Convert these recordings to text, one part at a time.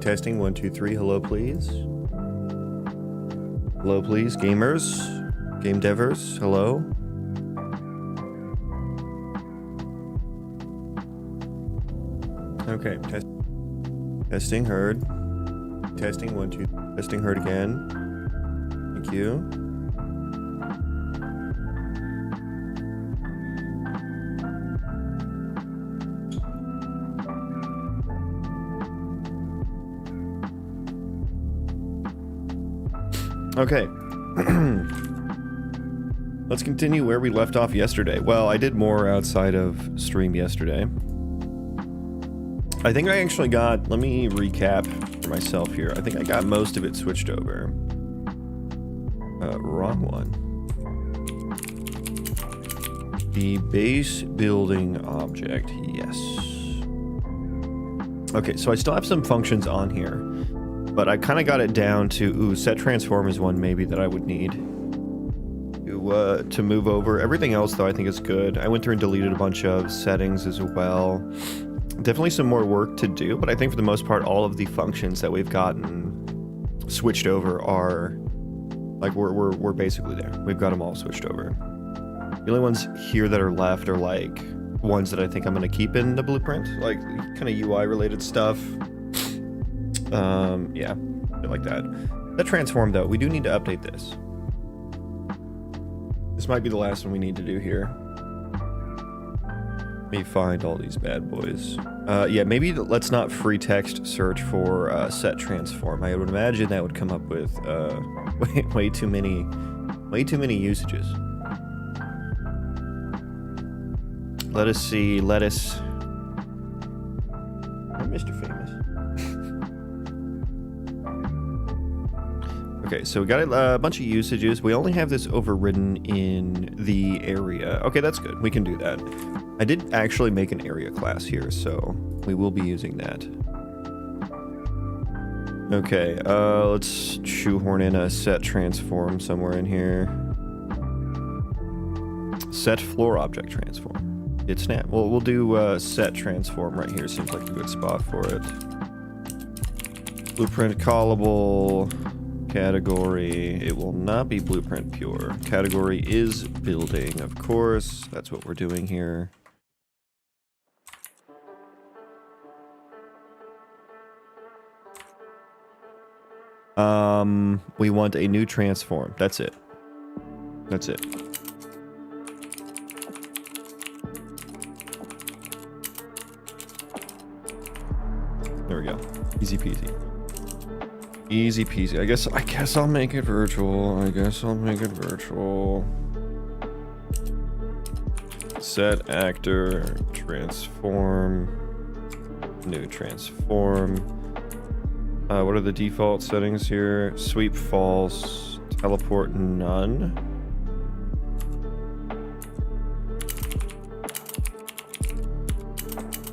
testing. 1, 2, 3. Hello, please. Hello, please. Gamers. Game devers. Hello. Okay. Testing. Heard. Testing. 1, 2. Testing. Heard again. Thank you. Okay. Let's continue where we left off yesterday. Well, I did more outside of stream yesterday. I think I actually got, let me recap for myself here. I think I got most of it switched over. Wrong one. The base building object, yes. Okay, so I still have some functions on here, but I kind of got it down to, set transform is one maybe that I would need to move over. Everything else, though, I think is good. I went through and deleted a bunch of settings as well. Definitely some more work to do, but I think for the most part, all of the functions that we've gotten switched over are, like, we're basically there. We've got them all switched over. The only ones here that are left are, like, ones that I think I'm going to keep in the blueprint, like, kind of UI-related stuff. Yeah, like that. That transform, though, we do need to update this. This might be the last one we need to do here. Let me find all these bad boys. Yeah, maybe let's not free text search for set transform. I would imagine that would come up with way too many usages. Let us see. Lettuce. I'm Mr. Famous. Okay, so we got a bunch of usages. We only have this overridden in the area. Okay, that's good. We can do that. I did actually make an area class here, so we will be using that. Okay, let's shoehorn in a set transform somewhere in here. Set floor object transform. It snap. Well, we'll do set transform right here. Seems like a good spot for it. Blueprint callable. Category, it will not be blueprint pure. Category is building, of course. That's what we're doing here. We want a new transform. That's it. That's it. There we go. Easy peasy. Easy peasy. I guess I'll make it virtual. Set actor transform. New transform. What are the default settings here? Sweep false. Teleport none.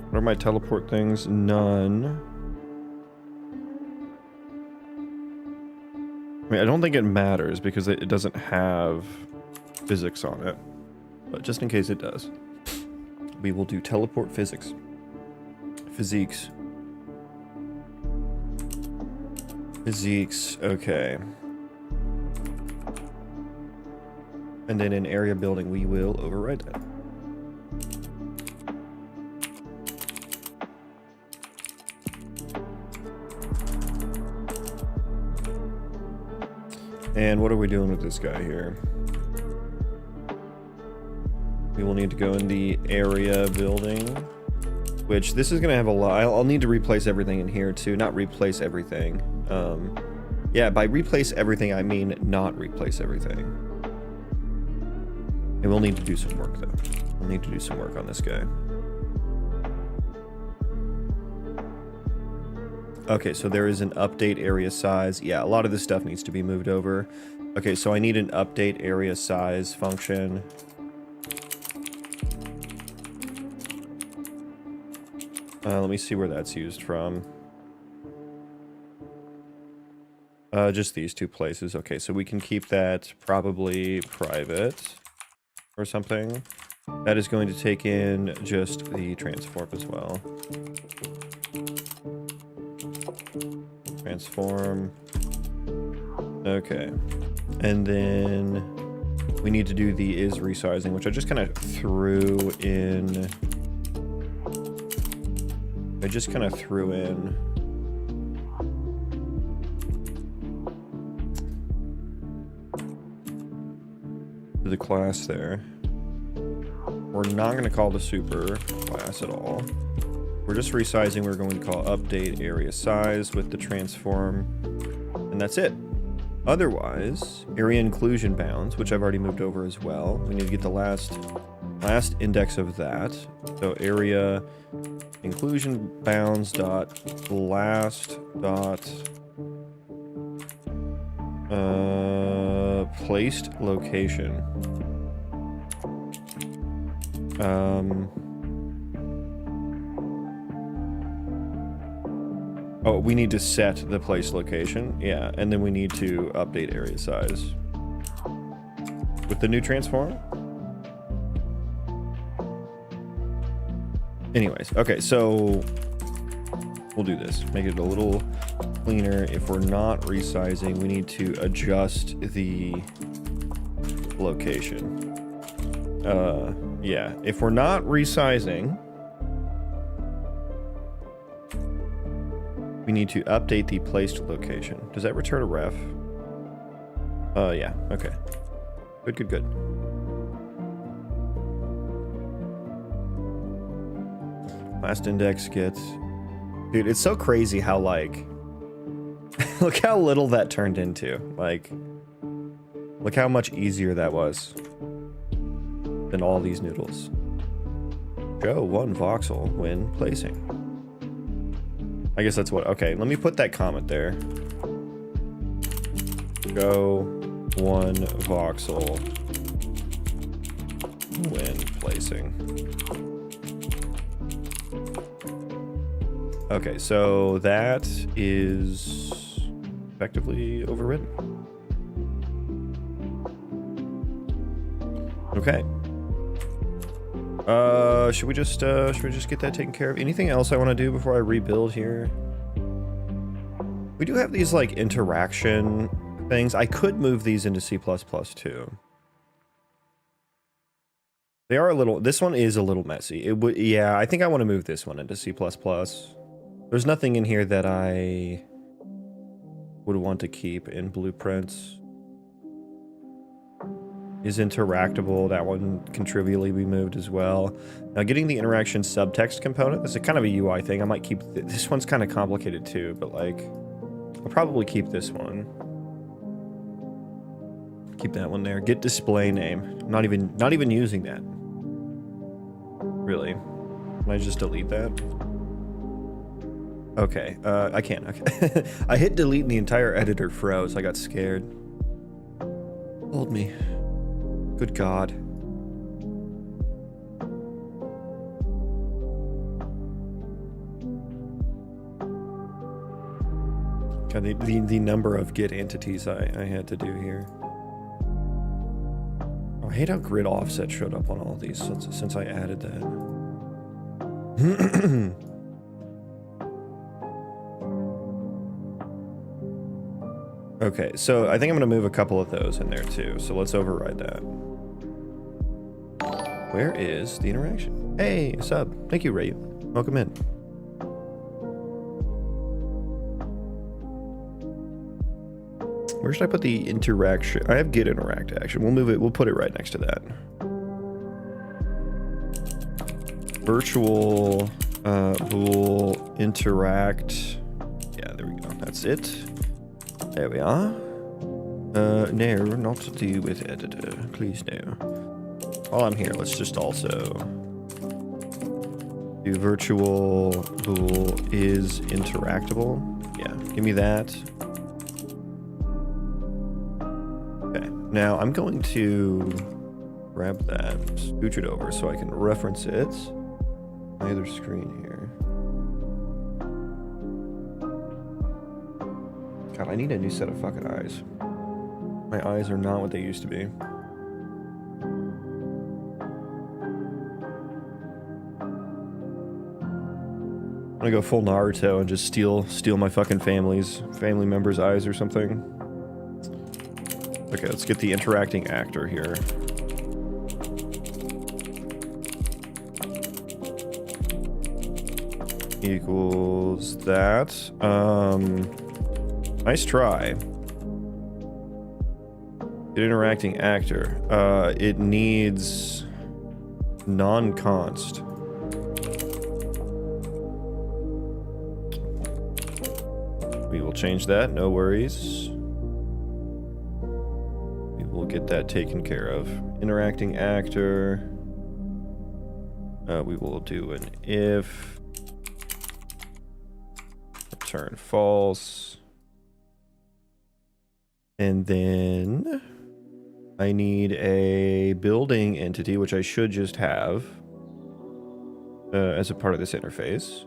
What are my teleport things? None. I mean, I don't think it matters because it doesn't have physics on it. But just in case it does, we will do teleport physics. Physiques. Physiques, okay. And then in area building, we will override that. And what are we doing with this guy here? We will need to go in the area building, which this is going to have a lot. I'll need to replace everything in here too. Not replace everything. Yeah, by replace everything, I mean not replace everything. And we'll need to do some work though. We'll need to do some work on this guy. Okay, so there is an update area size. Yeah, a lot of this stuff needs to be moved over. Okay, so I need an update area size function. Let me see where that's used from. Just these two places. Okay, so we can keep that probably private or something. That is going to take in just the transform as well. Transform. Okay. And then we need to do the is resizing, which I just kind of threw in. To the class there. We're not going to call the super class at all. We're just resizing. We're going to call update area size with the transform, and that's it. Otherwise, area inclusion bounds, which I've already moved over as well. We need to get the last index of that. So area inclusion bounds dot last dot placed location. Oh, we need to set the place location. Yeah, and then we need to update area size. With the new transform? Anyways, okay, so we'll do this. Make it a little cleaner. If we're not resizing, we need to adjust the location. Yeah, if we're not resizing, we need to update the placed location. Does that return a ref? Yeah, okay. Good. Last index gets... Dude, it's so crazy how, like... Look how little that turned into. Like, look how much easier that was than all these noodles. Show 1 voxel when placing. I guess that's what... Okay, let me put that comment there. Go 1 voxel when placing. Okay, so that is effectively overridden. Okay. Should we just get that taken care of? Anything else I want to do before I rebuild here? We do have these like interaction things. I could move these into C++ too. They are a little, this one is a little messy. It would, yeah, I think I want to move this one into C++. There's nothing in here that I would want to keep in blueprints. Is interactable. That one can trivially be moved as well. Now getting the interaction subtext component, this is kind of a UI thing. I might keep, this one's kind of complicated too, but like, I'll probably keep this one. Keep that one there. Get display name. I'm not even using that. Really? Can I just delete that? Okay, I can't. Okay. I hit delete and the entire editor froze. I got scared. Hold me. Good God. God, the number of git entities I had to do here. Oh, I hate how grid offset showed up on all of these since I added that. Okay, so I think I'm going to move a couple of those in there too. So let's override that. Where is the interaction? Hey, sub. Thank you, Ray. Welcome in. Where should I put the interaction? I have get interact action. We'll move it. We'll put it right next to that. Virtual bool interact. Yeah, there we go. That's it. There we are. No, not to do with editor. Please no. While I'm here, let's just also do virtual bool is interactable. Yeah, give me that. Okay, now I'm going to grab that, scooch it over so I can reference it on my other screen here. God, I need a new set of fucking eyes. My eyes are not what they used to be. gonna go full Naruto and just steal my fucking family members' eyes or something. Okay, let's get the interacting actor here. Equals that. Nice try. Get interacting actor. It needs non-const. We will change that, no worries. We will get that taken care of. Interacting actor. We will do an if. Return false. And then I need a building entity, which I should just have as a part of this interface.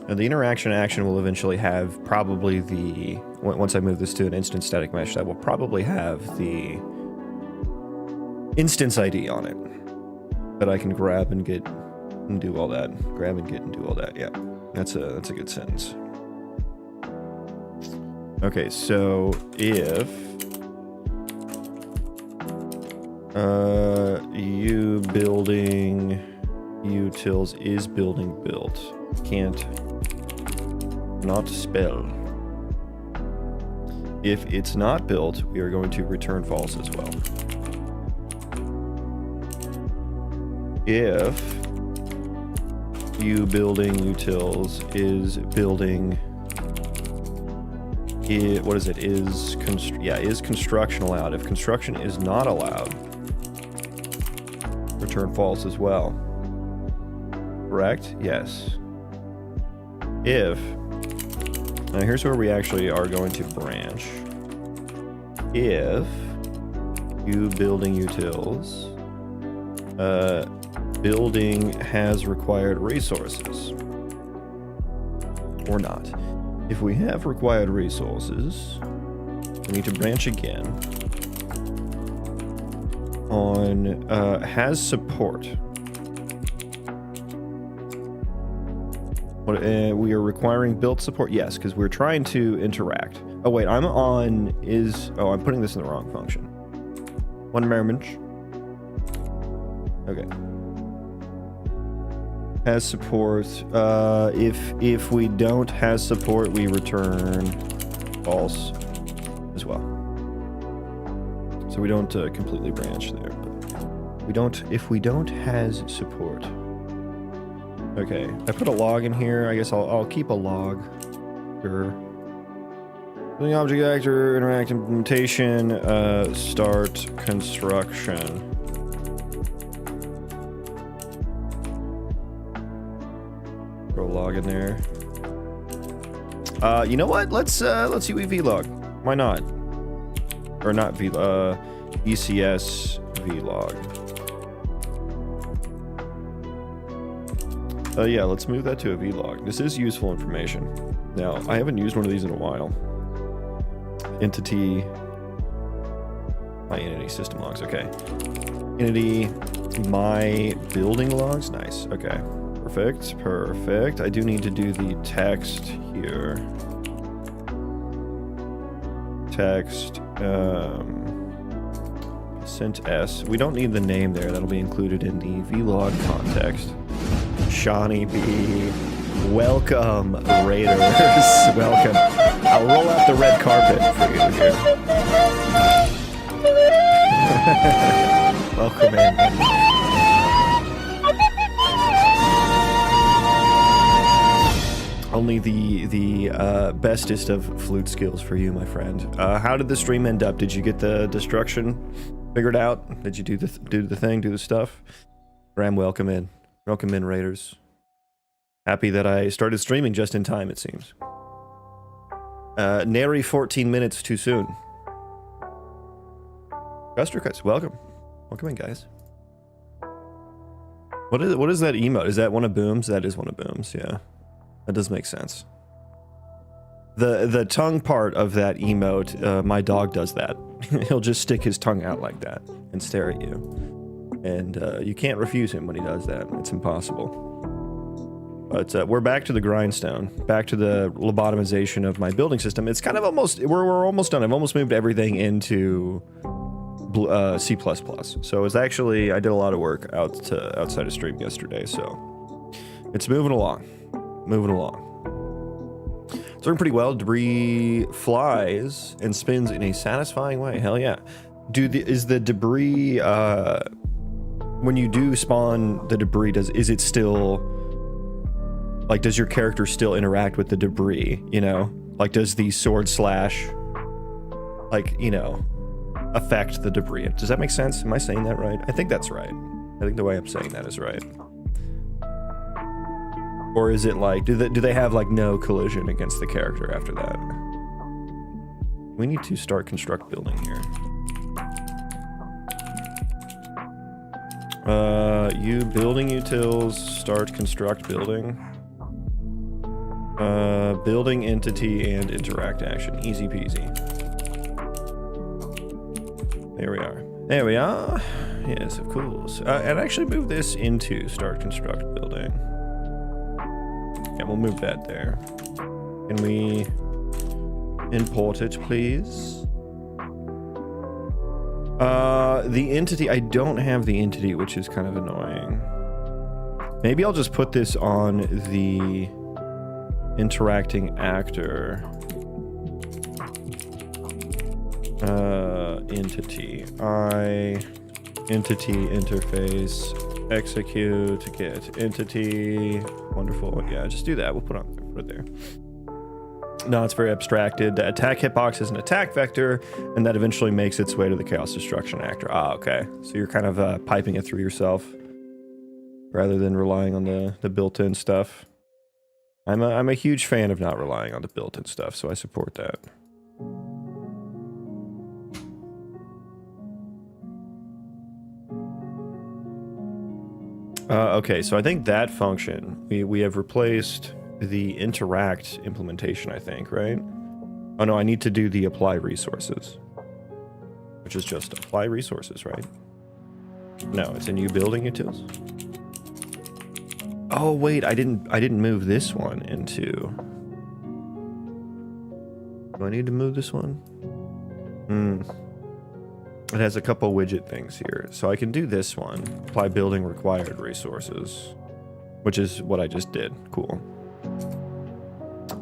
And the interaction action will eventually have probably the, once I move this to an instance static mesh, that will probably have the instance ID on it that I can grab and get and do all that. Grab and get and do all that. Yeah, that's a good sentence. Okay, so if you building utils is building built, can't not spell. If it's not built, we are going to return false as well. If you building utils is building what is it? Is construction allowed? If construction is not allowed, return false as well. Correct? Yes. If, now here's where we actually are going to branch. If you building utils, building has required resources or not. If we have required resources, we need to branch again on has support. We are requiring built support. Yes, because we're trying to interact. Oh wait, I'm on is. Oh, I'm putting this in the wrong function. One moment. Okay. Has support. If we don't has support, we return false as well. So we don't completely branch there. But we don't. If we don't has support. Okay, I put a log in here. I guess I'll keep a log. Sure. Building object actor, interact implementation, start construction. Throw a log in there. You know what? Let's UE vlog. Why not? Or not ECS vlog. Yeah, let's move that to a vlog. This is useful information. Now, I haven't used one of these in a while. Entity, my entity system logs. Okay. Entity, my building logs. Nice. Okay. Perfect. Perfect. I do need to do the text here. Text, sent S. We don't need the name there. That'll be included in the vlog context. Shawnee B. Welcome, Raiders. Welcome. I'll roll out the red carpet for you here. Welcome in. Only the bestest of flute skills for you, my friend. How did the stream end up? Did you get the destruction figured out? Did you do the thing, do the stuff? Graham, welcome in. Welcome in, Raiders. Happy that I started streaming just in time, it seems. Nary 14 minutes too soon. Gustercuts, welcome. Welcome in, guys. What is that emote? Is that one of Boom's? That is one of Boom's, yeah. That does make sense. The tongue part of that emote, my dog does that. He'll just stick his tongue out like that and stare at you. And you can't refuse him when he does that. It's impossible. But we're back to the grindstone, back to the lobotomization of my building system. It's kind of almost, we're almost done. I've almost moved everything into C++. So it's actually, I did a lot of work outside of stream yesterday, so it's moving along. It's doing pretty well. Debris flies and spins in a satisfying way. Hell yeah. Is the debris, when you do spawn the debris, is it still... Like, does your character still interact with the debris, you know? Like, does the sword slash, like, you know, affect the debris? Does that make sense? Am I saying that right? I think that's right. I think the way I'm saying that is right. Or is it like, do they have, like, no collision against the character after that? We need to start construct building here. You building utils, start construct building. Building entity and interact action. Easy peasy. There we are. There we are. Yes, of course. And actually move this into start construct building. Yeah, we'll move that there. Can we import it, please? The entity, I don't have the entity, which is kind of annoying. Maybe I'll just put this on the interacting actor entity. Entity interface execute get entity. Wonderful. Yeah, just do that. We'll put it there. No, it's very abstracted. The attack hitbox is an attack vector, and that eventually makes its way to the chaos destruction actor. Ah, okay. So you're kind of piping it through yourself rather than relying on the built-in stuff. I'm a huge fan of not relying on the built-in stuff, so I support that. Okay, so I think that function, we have replaced the interact implementation, I think, right? Oh no, I need to do the apply resources, which is just apply resources, right? No, it's a new building utils. Oh wait, I didn't move this one into... Do I need to move this one? It has a couple widget things here. So I can do this one. Apply building required resources. Which is what I just did. Cool.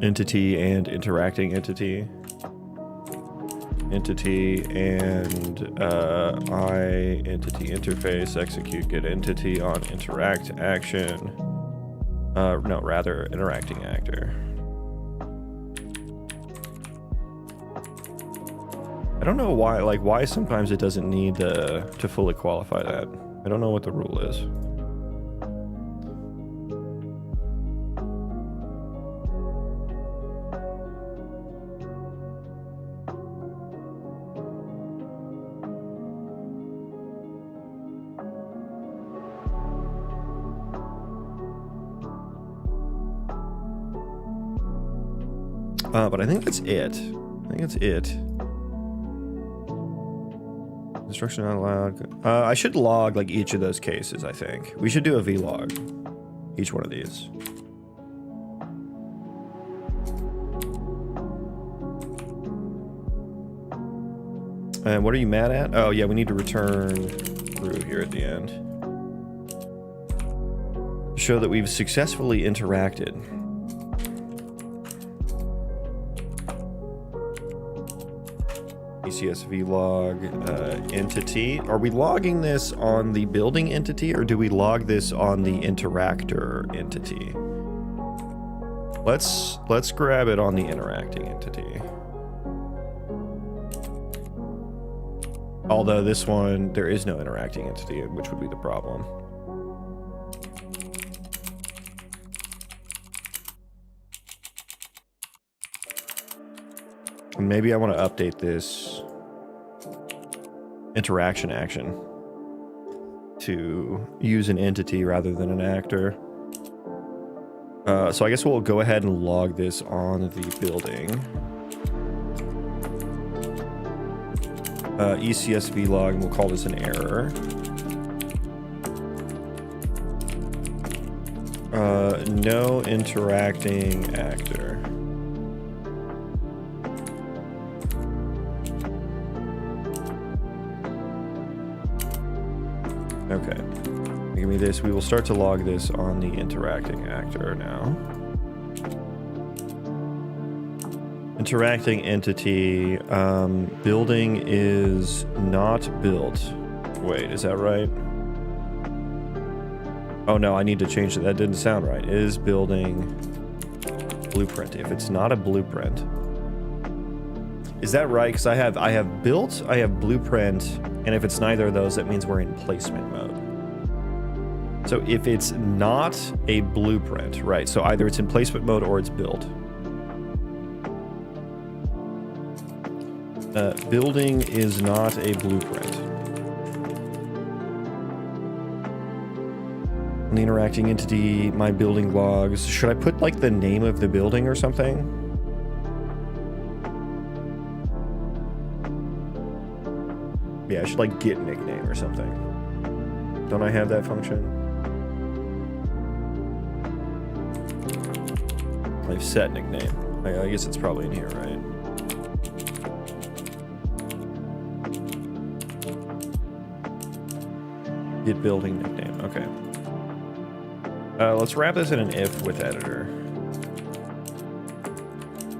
Entity and interacting entity. Entity and entity interface execute get entity on interact action. No, rather interacting actor. I don't know why, like, why sometimes it doesn't need to fully qualify that. I don't know what the rule is. But I think that's it. I think that's it. Instruction not allowed. I should log like each of those cases, I think. We should do a vlog. Each one of these. And what are you mad at? Oh yeah, we need to return through here at the end. Show that we've successfully interacted. ECSV log entity. Are we logging this on the building entity or do we log this on the interactor entity? Let's grab it on the interacting entity. Although this one, there is no interacting entity, which would be the problem. And maybe I want to update this interaction action to use an entity rather than an actor. So I guess we'll go ahead and log this on the building. ECSV log, and we'll call this an error. No interacting actor. Okay. Give me this. We will start to log this on the interacting actor now. Interacting entity. Building is not built. Wait, is that right? Oh no, I need to change it. That didn't sound right. Is building blueprint. If it's not a blueprint. Is that right? Because I have built, I have blueprint, and if it's neither of those, that means we're in placement mode. So if it's not a blueprint, right? So either it's in placement mode or it's built. Building is not a blueprint. The interacting entity, my building logs. Should I put like the name of the building or something? Yeah, I should like get nickname or something. Don't I have that function? I've set nickname. I guess it's probably in here, right? Get building nickname. Okay. Let's wrap this in an if with editor.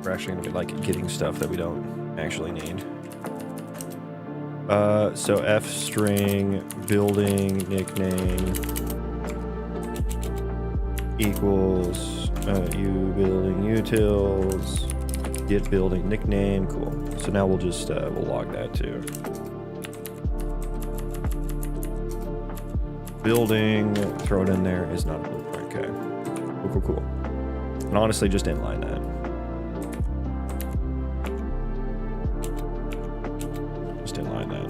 We're actually going to be like getting stuff that we don't actually need. So f string building nickname equals u building utils get building nickname. Cool. So now we'll just we'll log that too. Building, throw it in there, is not a blueprint. Okay. Cool, cool, cool. And honestly, just inline that. Just inline that.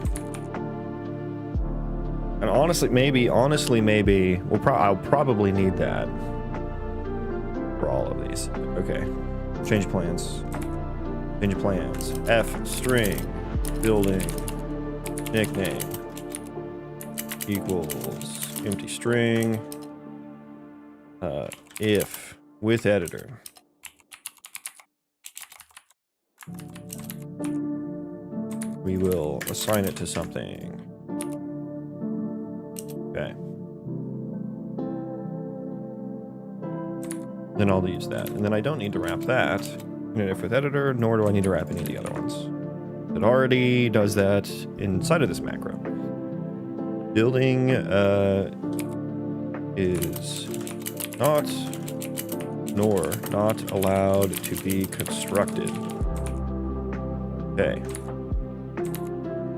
And honestly, maybe, I'll probably need that for all of these. Okay. Change plans. Change plans. F string building nickname equals empty string if with editor we will assign it to something. Okay, then I'll use that, and then I don't need to wrap that in an if with editor, nor do I need to wrap any of the other ones. It already does that inside of this macro. Building is not nor not allowed to be constructed. Okay.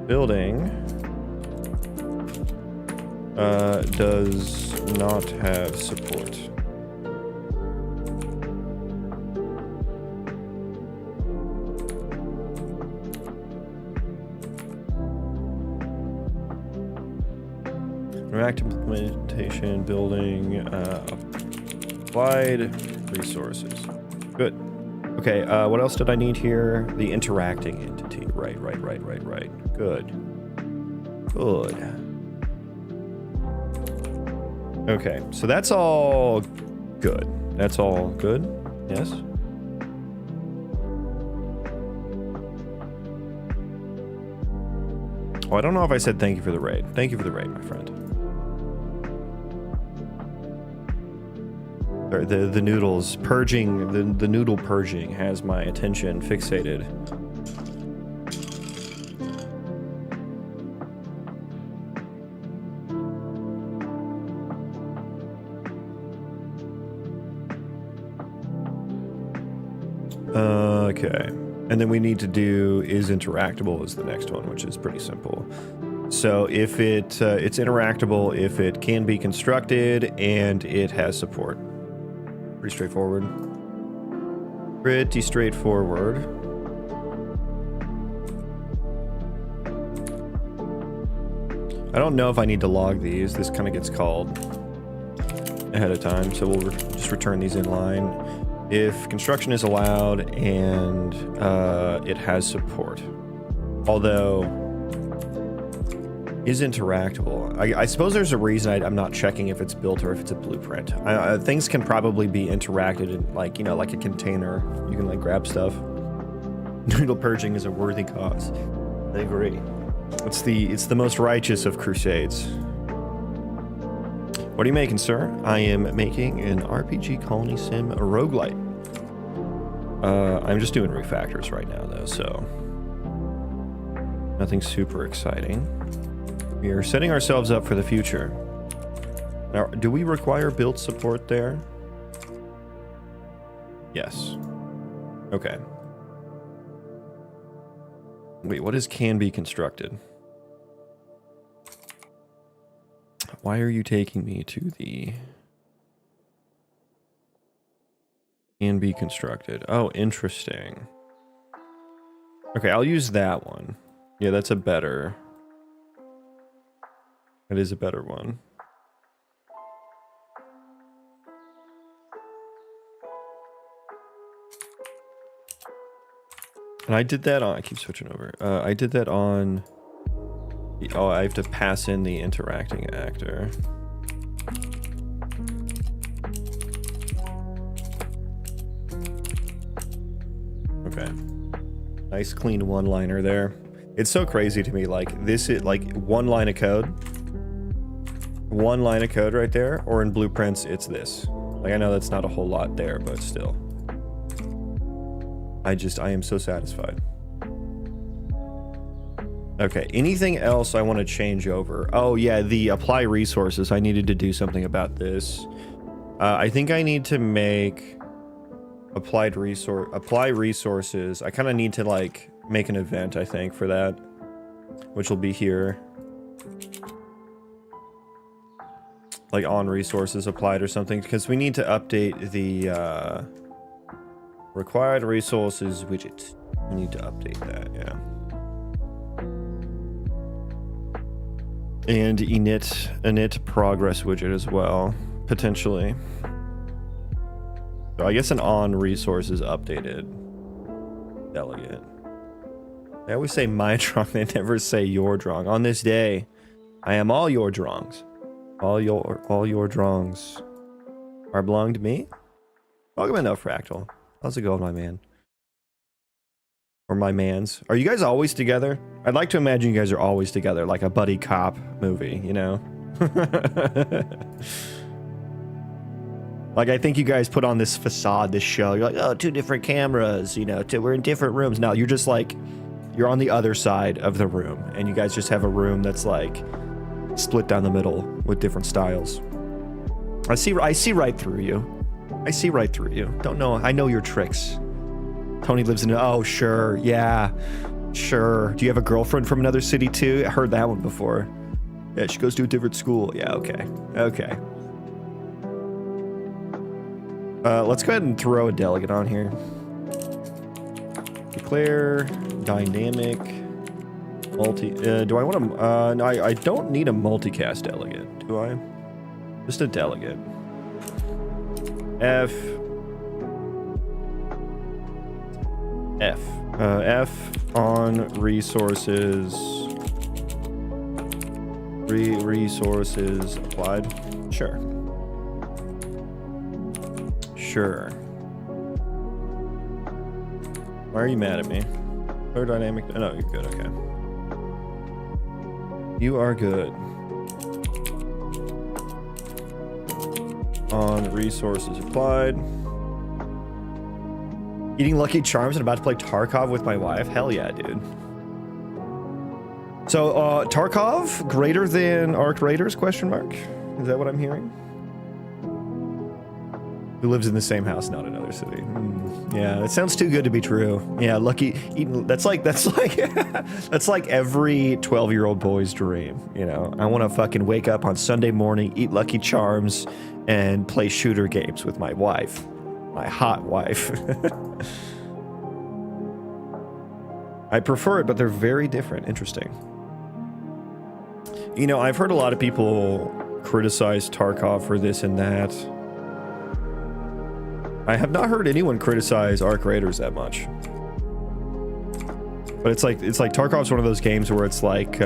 Building does not have support. React implementation, building, applied resources. Good. Okay, what else did I need here? The interacting entity. Right. Good. Okay, so that's all good. That's all good? Yes? Oh, I don't know if I said thank you for the raid. Thank you for the raid, my friend. The noodles purging, the noodle purging has my attention fixated. Okay, and then we need to do is interactable is the next one, which is pretty simple. So if it's interactable if it can be constructed and it has support. Pretty straightforward. Pretty straightforward. I don't know if I need to log these. This kind of gets called ahead of time, so we'll just return these in line. If construction is allowed and it has support. Although Is interactable. I suppose there's a reason I'm not checking if it's built or if it's a blueprint. Things can probably be interacted in, like, you know, like a container. You can like grab stuff. Noodle purging is a worthy cause. I agree. It's the most righteous of crusades. What are you making, sir? I am making an RPG Colony Sim Roguelite. I'm just doing refactors right now though, so nothing super exciting. We are setting ourselves up for the future. Now, do we require build support there? Yes. Okay. Wait, what is can be constructed? Why are you taking me to the can be constructed? Oh, interesting. Okay, I'll use that one. Yeah, that's a better... It is a better one. And I did that on... I keep switching over. I did that on... Oh, I have to pass in the interacting actor. Okay. Nice clean one-liner there. It's so crazy to me, like, this is, like, one line of code. One line of code right there, or in blueprints, it's this. Like, I know that's not a whole lot there, but still. I am so satisfied. Okay, anything else I want to change over? Oh yeah, the apply resources. I needed to do something about this. I think I need to make apply resources. I kind of need to like make an event, I think, for that, which will be here. Like on resources applied or something, because we need to update the required resources widget. We need to update that, yeah. And init progress widget as well, potentially. So I guess an on resources updated delegate. They always say my drong, they never say your drong. On this day, I am all your drongs. All your drongs are belong to me. Welcome in, Fractal. How's it going, my man? Or my mans? Are you guys always together? I'd like to imagine you guys are always together, like a buddy cop movie, you know? Like, I think you guys put on this facade, this show. You're like, oh, 2 different cameras, you know, we're in different rooms. No, you're just like, you're on the other side of the room, and you guys just have a room that's like split down the middle with different styles. I see right through you. I see right through you. Don't know. I know your tricks. Tony lives in... Oh, sure. Yeah. Sure. Do you have a girlfriend from another city, too? I heard that one before. Yeah, she goes to a different school. Yeah, okay. Okay. Let's go ahead and throw a delegate on here. Declare dynamic multi... do I want to... no, I don't need a multicast delegate, do I? Just a delegate. F on resources. Resources applied. Sure. Sure. Why are you mad at me? Or dynamic? No, you're good. Okay. You are good. On resources applied. Eating Lucky Charms and about to play Tarkov with my wife? Hell yeah, dude. So, Tarkov greater than Arc Raiders, question mark? Is that what I'm hearing? Who lives in the same house, not another city. Yeah, that sounds too good to be true. Yeah, Lucky eating, that's like that's like every 12-year-old boy's dream, you know. I want to fucking wake up on Sunday morning, eat Lucky Charms, and play shooter games with my wife. My hot wife. I prefer it, but they're very different. Interesting. You know, I've heard a lot of people criticize Tarkov for this and that. I have not heard anyone criticize Arc Raiders that much. But it's like Tarkov's one of those games where it's like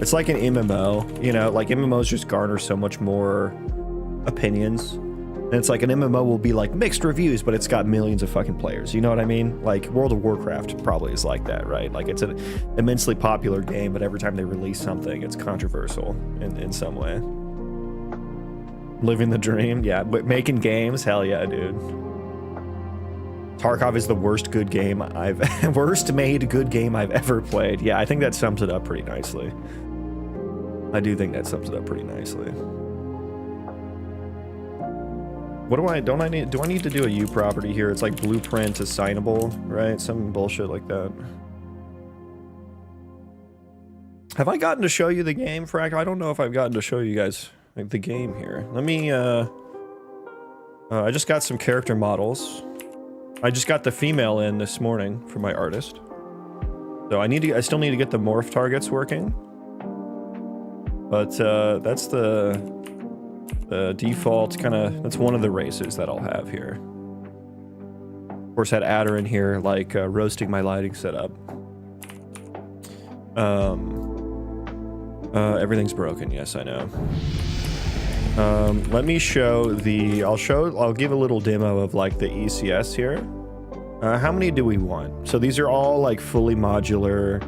It's like an MMO, you know, like MMOs just garner so much more opinions. And it's like an MMO will be like mixed reviews, but it's got millions of fucking players. You know what I mean? Like World of Warcraft probably is like that, right? Like it's an immensely popular game, but every time they release something, it's controversial in some way. Living the dream, yeah. But making games, hell yeah, dude. Tarkov is the worst made good game I've ever played. Yeah, I think that sums it up pretty nicely. I do think that sums it up pretty nicely. What do I need to do a U property here? It's like blueprint assignable, right? Some bullshit like that. Have I gotten to show you the game, Frack? I don't know if I've gotten to show you guys like the game here. Let me, I just got some character models. I just got the female in this morning for my artist. So I still need to get the morph targets working. But, that's the default that's one of the races that I'll have here. Of course, had Adder in here, like, roasting my lighting setup. Everything's broken, yes, I know. Let me show I'll give a little demo of, like, the ECS here. How many do we want? So these are all, like, fully modular,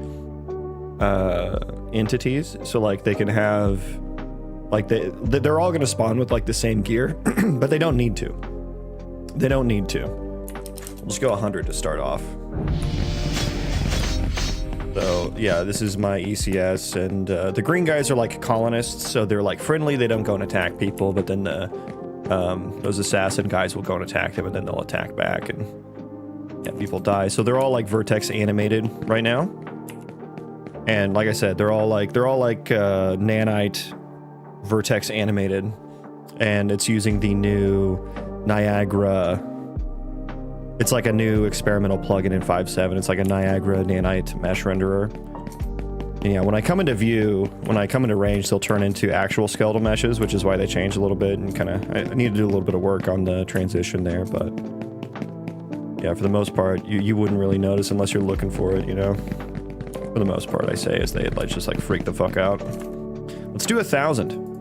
entities. So, like, they can have... Like, they're all going to spawn with, like, the same gear, but they don't need to. They don't need to. We'll just go 100 to start off. So, yeah, this is my ECS, and the green guys are, like, colonists, so they're, like, friendly. They don't go and attack people, but then those assassin guys will go and attack them, and then they'll attack back, and yeah, people die. So they're all, like, vertex animated right now. And, like I said, they're all like nanite vertex animated, and it's using the new Niagara. It's like a new experimental plugin in 5.7. It's like a Niagara nanite mesh renderer. And yeah, when I come into range, they'll turn into actual skeletal meshes, which is why they changed a little bit, and I need to do a little bit of work on the transition there, but yeah, for the most part, you wouldn't really notice unless you're looking for it, you know? For the most part, I say, is they like just like freak the fuck out. Let's do 1,000.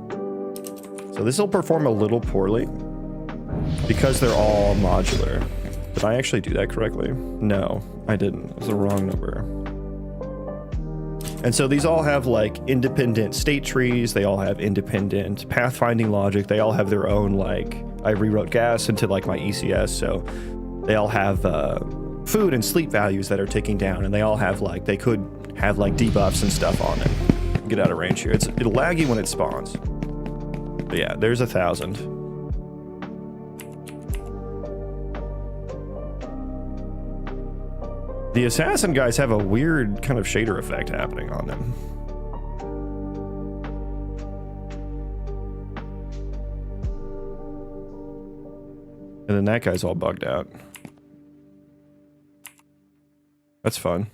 So this will perform a little poorly because they're all modular. Did I actually do that correctly? No, I didn't. It was the wrong number. And so these all have like independent state trees. They all have independent pathfinding logic. They all have their own, like, I rewrote gas into like my ECS. So they all have food and sleep values that are ticking down. And they all have like, they could have like debuffs and stuff on it. Get out of range here. It'll lag you when it spawns. But yeah, there's 1,000. The assassin guys have a weird kind of shader effect happening on them. And then that guy's all bugged out. That's fun.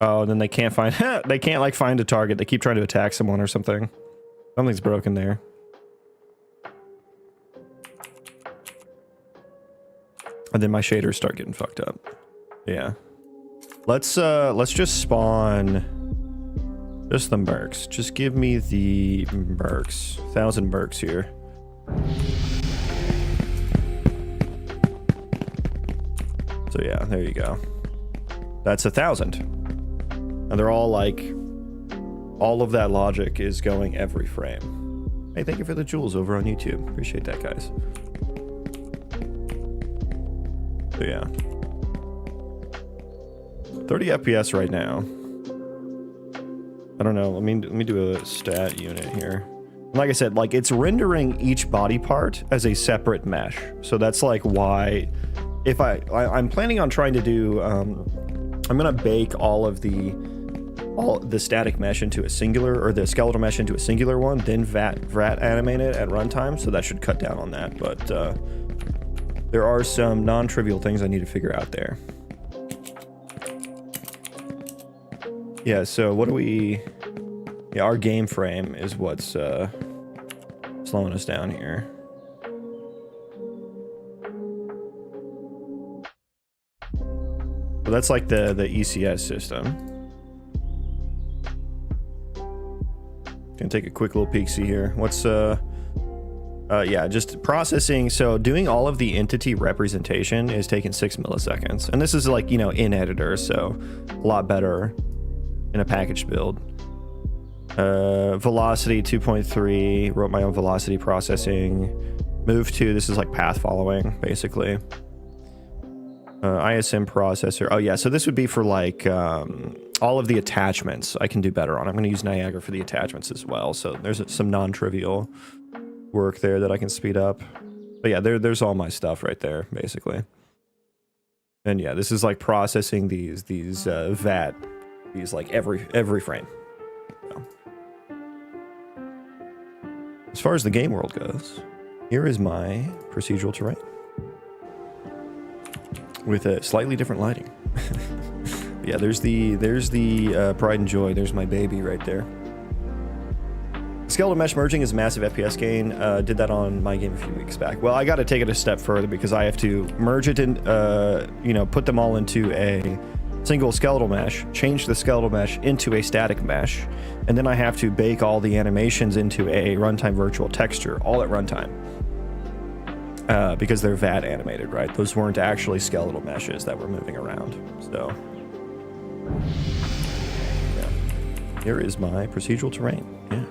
Oh, and then they can't find they can't like find a target. They keep trying to attack someone or something. Something's broken there. And then my shaders start getting fucked up. Yeah. Let's just spawn just the mercs. Just give me the mercs. 1,000 mercs here. So yeah, there you go. That's 1,000. And they're all like, all of that logic is going every frame. Hey, thank you for the jewels over on YouTube. Appreciate that, guys. So yeah. 30 FPS right now. I don't know. Let me do a stat unit here. Like I said, like it's rendering each body part as a separate mesh. So that's like why, if I'm planning on trying to do, I'm gonna bake all the static mesh into a singular, or the skeletal mesh into a singular one, then VRAT animate it at runtime. So that should cut down on that. But there are some non-trivial things I need to figure out there. Yeah, so what do we... Yeah, our game frame is what's slowing us down here. So that's like the ECS system. Gonna take a quick little peek-see here. What's yeah, just processing. So doing all of the entity representation is taking 6 milliseconds, and this is like, you know, in editor, so a lot better in a package build. Velocity 2.3, wrote my own velocity processing. Move to, this is like path following basically. ISM processor. Oh yeah, so this would be for like all of the attachments I can do better on. I'm going to use Niagara for the attachments as well, so there's some non-trivial work there that I can speed up. But yeah, there's all my stuff right there basically. And yeah, this is like processing these VAT, these like every frame. So. As far as the game world goes, here is my procedural terrain with a slightly different lighting. Yeah, there's the pride and joy. There's my baby right there. Skeletal mesh merging is a massive FPS gain. Did that on my game a few weeks back. Well, I got to take it a step further because I have to merge it in, you know, put them all into a single skeletal mesh, change the skeletal mesh into a static mesh, and then I have to bake all the animations into a runtime virtual texture, all at runtime. Because they're VAT animated, right? Those weren't actually skeletal meshes that were moving around. So, yeah. Here is my procedural terrain. Yeah.